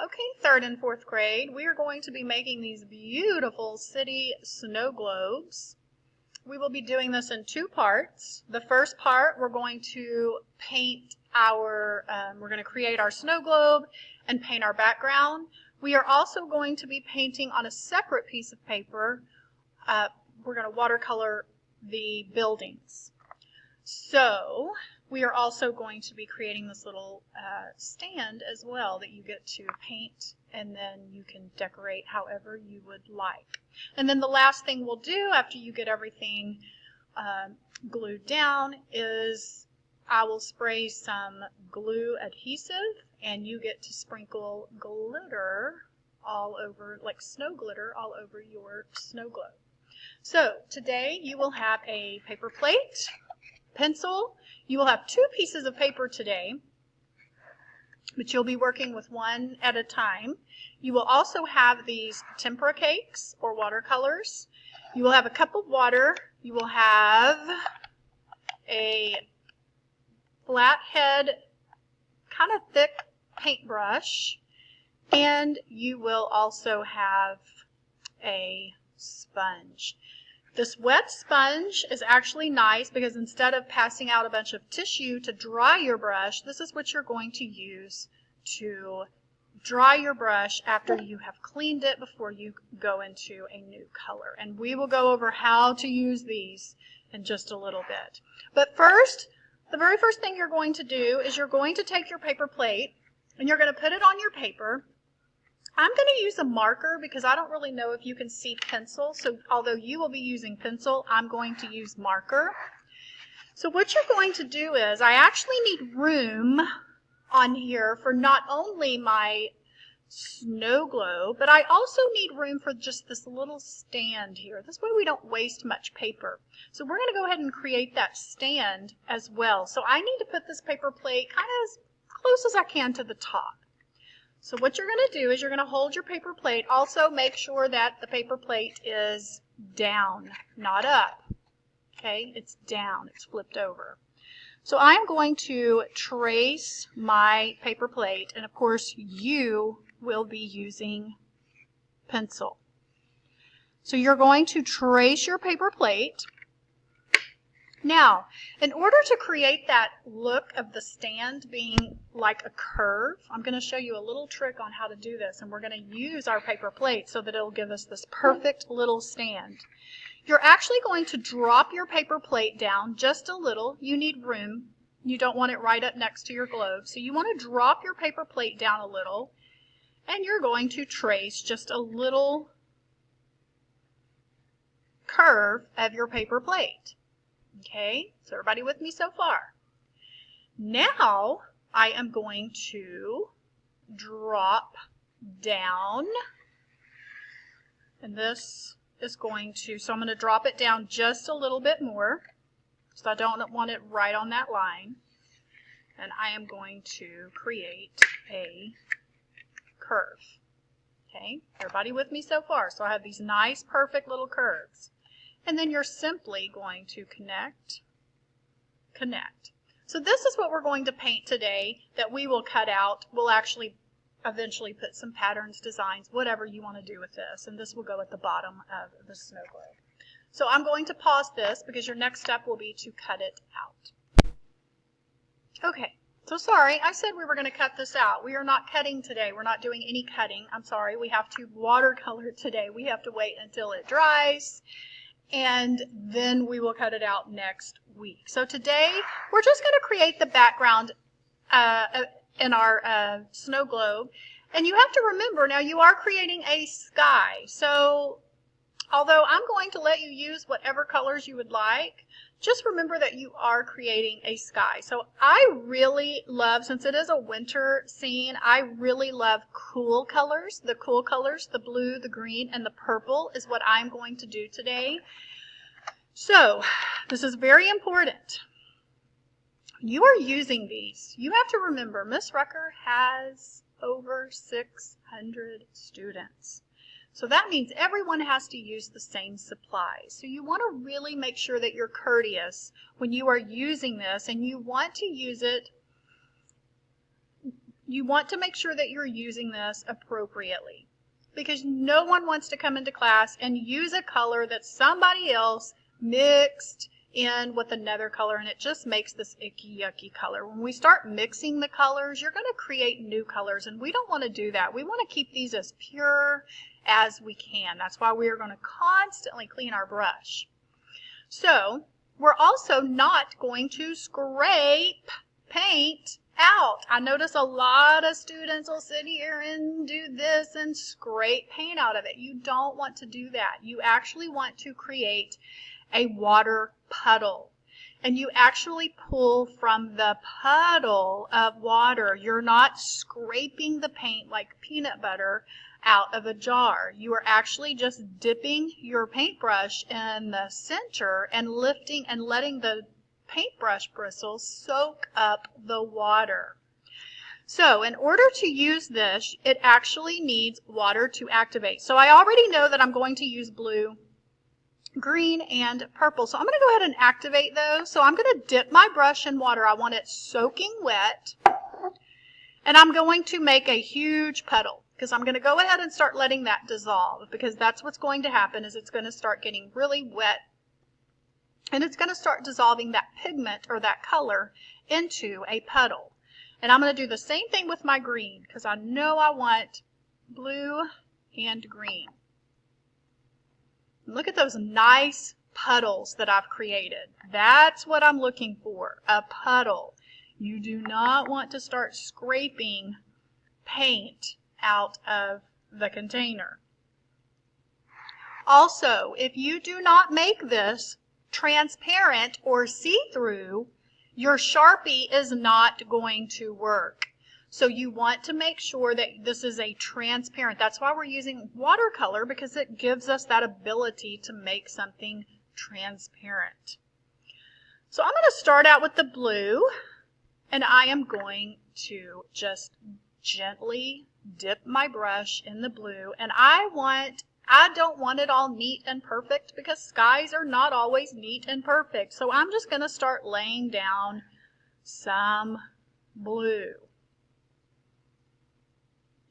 Okay, third and fourth grade, we are going to be making these beautiful city snow globes. We will be doing this in two parts. The first part, we're going to paint we're going to create our snow globe and paint our background. We are also going to be painting on a separate piece of paper. We're going to watercolor the buildings. So we are also going to be creating this little stand as well that you get to paint, and then you can decorate however you would like. And then the last thing we'll do after you get everything glued down is I will spray some glue adhesive, and you get to sprinkle glitter all over, like snow glitter, all over your snow globe. So today you will have a paper plate, pencil. You will have two pieces of paper today, but you'll be working with one at a time. You will also have these tempera cakes or watercolors. You will have a cup of water. You will have a flathead, kind of thick paintbrush, and you will also have a sponge. This wet sponge is actually nice because instead of passing out a bunch of tissue to dry your brush, this is what you're going to use to dry your brush after you have cleaned it before you go into a new color. And we will go over how to use these in just a little bit. But first, the very first thing you're going to do is you're going to take your paper plate and you're going to put it on your paper. I'm going to use a marker because I don't really know if you can see pencil. So although you will be using pencil, I'm going to use marker. So what you're going to do is I actually need room on here for not only my snow globe, but I also need room for just this little stand here. This way we don't waste much paper. So we're going to go ahead and create that stand as well. So I need to put this paper plate kind of as close as I can to the top. So what you're going to do is you're going to hold your paper plate. Also make sure that the paper plate is down, not up. Okay, it's down, it's flipped over. So I'm going to trace my paper plate, and of course you will be using pencil. So you're going to trace your paper plate. Now, in order to create that look of the stand being like a curve, I'm going to show you a little trick on how to do this, and we're going to use our paper plate so that it'll give us this perfect little stand. You're actually going to drop your paper plate down just a little. You need room. You don't want it right up next to your globe, so you want to drop your paper plate down a little, and you're going to trace just a little curve of your paper plate. Okay, so everybody with me so far? Now I am going to drop down, and this is going to, so I'm going to drop it down just a little bit more, so I don't want it right on that line, and I am going to create a curve. Okay, everybody with me so far? So I have these nice, perfect little curves. And then you're simply going to connect, connect. So this is what we're going to paint today that we will cut out. We'll actually eventually put some patterns, designs, whatever you want to do with this. And this will go at the bottom of the snow globe. So I'm going to pause this because your next step will be to cut it out. Okay, so sorry, I said we were going to cut this out. We are not cutting today. We're not doing any cutting. I'm sorry, we have to watercolor today. We have to wait until it dries, and then we will cut it out next week. So today we're just going to create the background in our snow globe. And you have to remember, now you are creating a sky. So although I'm going to let you use whatever colors you would like, just remember that you are creating a sky. So I really love, since it is a winter scene, I really love cool colors. The cool colors, the blue, the green, and the purple is what I'm going to do today. So this is very important. You are using these. You have to remember, Miss Rucker has over 600 students. So that means everyone has to use the same supplies. So you want to really make sure that you're courteous when you are using this, and you want to use it you want to make sure that you're using this appropriately, because no one wants to come into class and use a color that somebody else mixed in with another color, and it just makes this icky, yucky color. When we start mixing the colors, you're going to create new colors, and we don't want to do that. We want to keep these as pure as we can. That's why we are going to constantly clean our brush. So we're also not going to scrape paint out. I notice a lot of students will sit here and do this and scrape paint out of it. You don't want to do that. You actually want to create a water puddle. And you actually pull from the puddle of water. You're not scraping the paint like peanut butter out of a jar. You are actually just dipping your paintbrush in the center and lifting and letting the paintbrush bristles soak up the water. So in order to use this, it actually needs water to activate. So I already know that I'm going to use blue, green, and purple. So I'm going to go ahead and activate those. So I'm going to dip my brush in water. I want it soaking wet. And I'm going to make a huge puddle, because I'm going to go ahead and start letting that dissolve, because that's what's going to happen, is it's going to start getting really wet. And it's going to start dissolving that pigment or that color into a puddle. And I'm going to do the same thing with my green, because I know I want blue and green. Look at those nice puddles that I've created. That's what I'm looking for, a puddle. You do not want to start scraping paint out of the container. Also, if you do not make this transparent or see-through, your Sharpie is not going to work. So you want to make sure that this is a transparent. That's why we're using watercolor, because it gives us that ability to make something transparent. So I'm going to start out with the blue, and I am going to just gently dip my brush in the blue, and I don't want it all neat and perfect, because skies are not always neat and perfect. So I'm just going to start laying down some blue,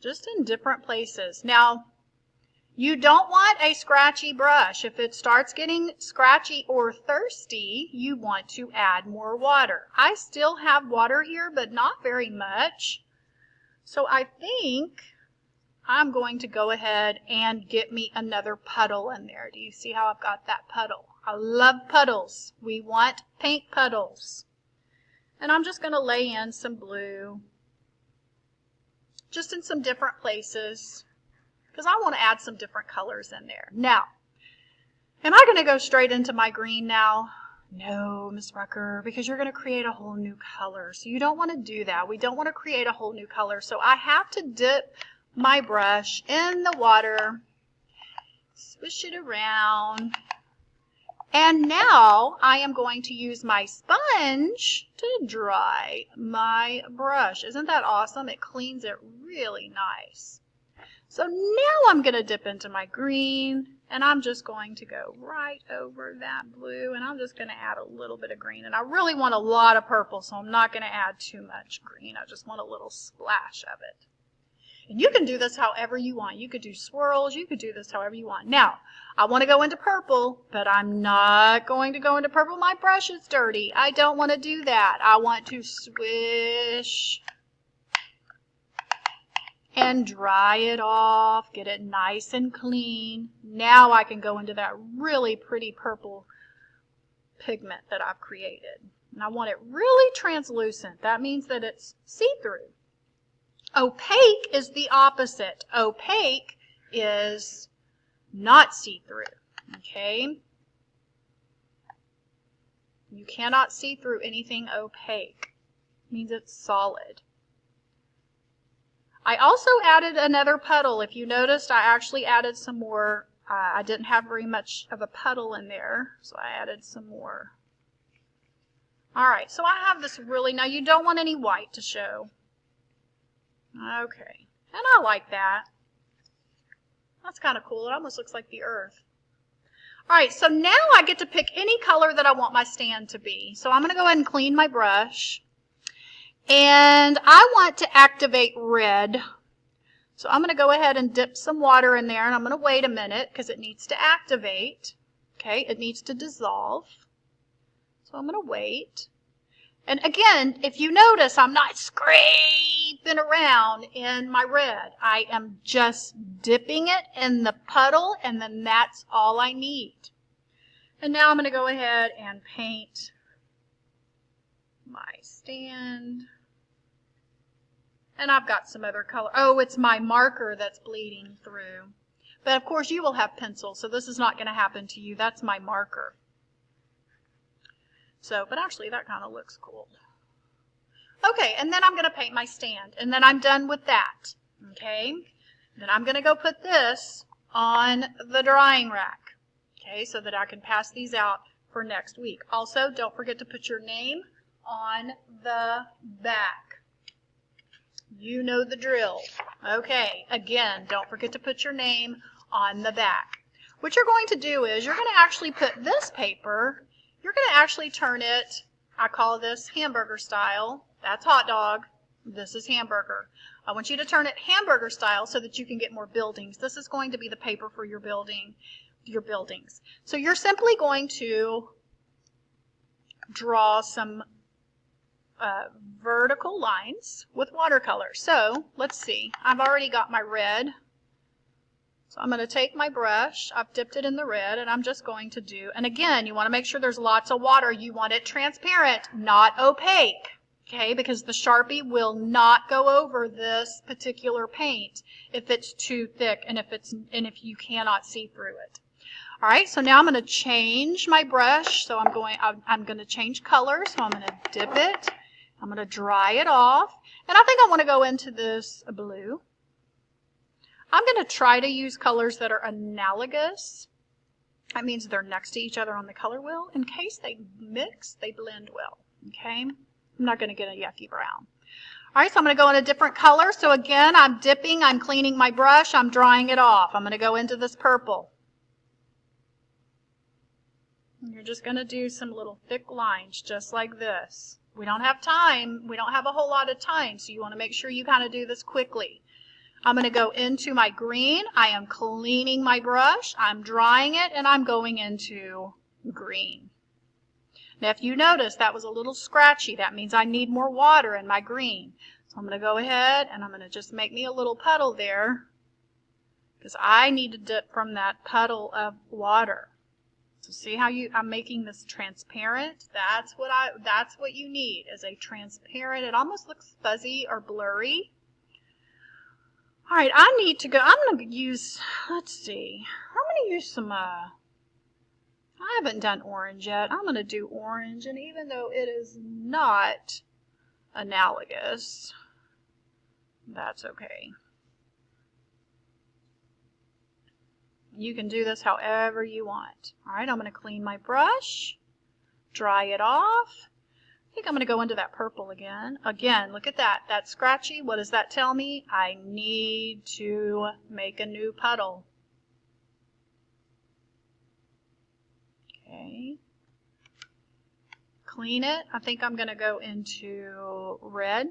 just in different places. Now, you don't want a scratchy brush. If it starts getting scratchy or thirsty, you want to add more water. I still have water here, but not very much. So I think I'm going to go ahead and get me another puddle in there. Do you see how I've got that puddle? I love puddles. We want paint puddles. And I'm just going to lay in some blue, just in some different places, because I want to add some different colors in there. Now, am I going to go straight into my green now? No, Miss Rucker, because you're going to create a whole new color. So you don't want to do that. We don't want to create a whole new color. So I have to dip my brush in the water, swish it around, and now I am going to use my sponge to dry my brush. Isn't that awesome? It cleans it really nice. So now I'm going to dip into my green, and I'm just going to go right over that blue, and I'm just going to add a little bit of green. And I really want a lot of purple, so I'm not going to add too much green. I just want a little splash of it. And you can do this however you want. You could do swirls. You could do this however you want. Now, I want to go into purple, but I'm not going to go into purple. My brush is dirty. I don't want to do that. I want to swish and dry it off, get it nice and clean. Now I can go into that really pretty purple pigment that I've created. And I want it really translucent. That means that it's see-through. Opaque is the opposite. Opaque is not see-through, okay? You cannot see through anything opaque. It means it's solid. I also added another puddle. If you noticed, I actually added some more. I didn't have very much of a puddle in there, so I added some more. Alright, so I have this really, now you don't want any white to show. Okay, and I like that. That's kind of cool. It almost looks like the earth. Alright, so now I get to pick any color that I want my stand to be. So I'm going to go ahead and clean my brush. And I want to activate red. So I'm going to go ahead and dip some water in there, and I'm going to wait a minute because it needs to activate. Okay, it needs to dissolve. So I'm going to wait. And again, if you notice, I'm not scraping around in my red. I am just dipping it in the puddle, and then that's all I need. And now I'm going to go ahead and paint my stand. And I've got some other color. Oh, it's my marker that's bleeding through. But of course you will have pencils, so this is not going to happen to you. That's my marker. So, but actually that kind of looks cool. Okay, and then I'm going to paint my stand, and then I'm done with that. Okay, then I'm going to go put this on the drying rack. Okay, so that I can pass these out for next week. Also, don't forget to put your name on the back. You know the drill. Okay, again, don't forget to put your name on the back. What you're going to do is you're going to actually put this paper, you're going to actually turn it, I call this hamburger style. That's hot dog. This is hamburger. I want you to turn it hamburger style so that you can get more buildings. This is going to be the paper for your buildings. So you're simply going to draw some vertical lines with watercolor. So let's see, I've already got my red. So I'm going to take my brush, I've dipped it in the red, and I'm just going to do, and again, you want to make sure there's lots of water. You want it transparent, not opaque, okay, because the Sharpie will not go over this particular paint if it's too thick and if you cannot see through it. All right, so now I'm going to change my brush. So I'm going to change color. So I'm going to dip it. I'm going to dry it off, and I think I want to go into this blue. I'm going to try to use colors that are analogous. That means they're next to each other on the color wheel. In case they mix, they blend well. Okay, I'm not going to get a yucky brown. All right, so I'm going to go in a different color. So again, I'm dipping, I'm cleaning my brush, I'm drying it off. I'm going to go into this purple. And you're just going to do some little thick lines just like this. We don't have time. We don't have a whole lot of time, so you want to make sure you kind of do this quickly. I'm going to go into my green. I am cleaning my brush. I'm drying it, and I'm going into green. Now, if you notice, that was a little scratchy. That means I need more water in my green. So I'm going to go ahead, and I'm going to just make me a little puddle there because I need to dip from that puddle of water. So see how I'm making this transparent? That's what you need, is a transparent. It almost looks fuzzy or blurry. All right, I need to go. I'm going to use, let's see. I'm going to use some, I haven't done orange yet. I'm going to do orange, and even though it is not analogous, that's okay. You can do this however you want. All right, I'm going to clean my brush, dry it off. I think I'm going to go into that purple again. Again, look at that. That's scratchy. What does that tell me? I need to make a new puddle. Okay. Clean it. I think I'm going to go into red.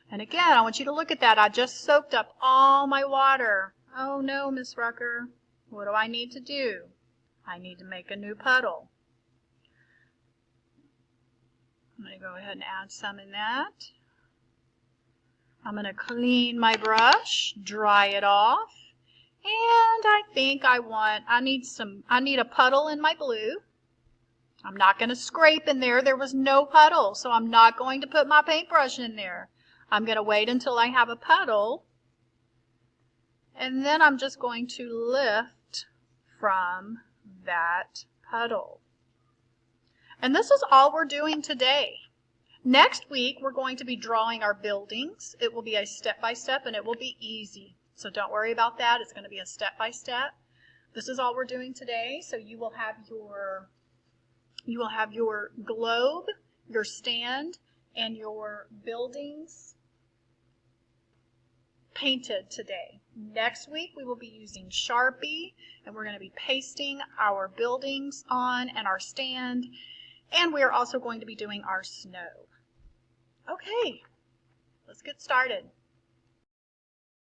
And again, I want you to look at that. I just soaked up all my water. Oh no, Miss Rucker, what do I need to do? I need to make a new puddle. I'm going to go ahead and add some in that. I'm going to clean my brush, dry it off, and I think I need a puddle in my blue. I'm not going to scrape in there. There was no puddle, so I'm not going to put my paintbrush in there. I'm going to wait until I have a puddle. And then I'm just going to lift from that puddle. And this is all we're doing today. Next week, we're going to be drawing our buildings. It will be a step-by-step, and it will be easy. So don't worry about that. It's going to be a step-by-step. This is all we're doing today. So you will have your globe, your stand, and your buildings painted today. Next week we will be using Sharpie, and we're going to be pasting our buildings on and our stand, and we are also going to be doing our snow. Okay, let's get started.